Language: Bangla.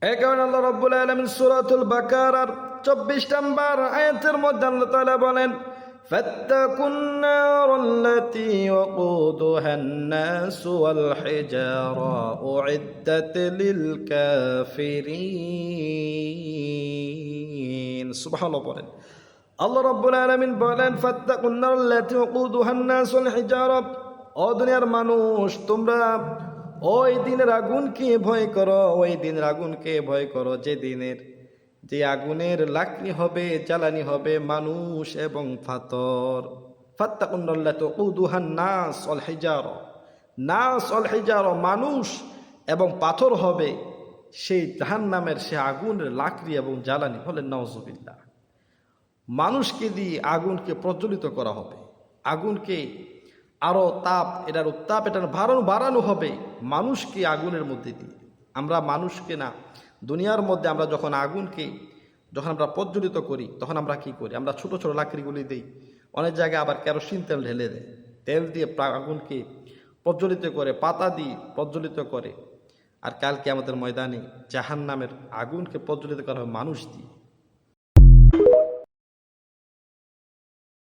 এই কারণে আল্লাহ রাব্বুল আলামিন সূরাতুল বাকারার 24 নম্বর আয়াতের মধ্যে আল্লাহ তাআলা বলেন, ফাত্তাকুন নারাল্লাতী ওয়াকুদুহান নাস ওয়াল হিজারা উইদ্দাত লিল কাফিরিন। সুবহানাল্লাহ বলেন। আল্লাহ রাব্বুল আলামিন বলেন, ফাত্তাকুন নারাল্লাতী ওয়াকুদুহান নাস ওয়াল হিজারা, ও দুনিয়ার মানুষ তোমরা ওই দিনের আগুনকে ভয় করো, ওই দিনের আগুনকে ভয় করো যে আগুনের লাকড়ি হবে, জ্বালানি হবে মানুষ এবং পাথর। ফাত্তাকুন নারাল্লাতী ওয়াকুদুহান নাস ওয়াল হিজারা, নাস ওয়াল হিজারা মানুষ এবং পাথর হবে সেই জাহান্নামের সে আগুনের লাকড়ি এবং জ্বালানি। বলেন নাউজুবিল্লাহ। মানুষকে দিয়ে আগুনকে প্রজ্বলিত করা হবে, আগুনকে আরও এটার উত্তাপ এটার বাড়ানো হবে মানুষকে আগুনের মধ্যে দিয়ে। আমরা মানুষকে না, দুনিয়ার মধ্যে আমরা যখন আমরা প্রজ্বলিত করি তখন আমরা কি করি? আমরা ছোট ছোট লাকড়িগুলি দিই, অনেক জায়গায় আবার কেরোসিন তেল ঢেলে দেয়, তেল দিয়ে আগুনকে প্রজ্বলিত করে, পাতা দিয়ে প্রজ্বলিত করে। আর কালকে আমাদের ময়দানে জাহান্নামের আগুনকে প্রজ্বলিত করা হবে মানুষ দিয়ে।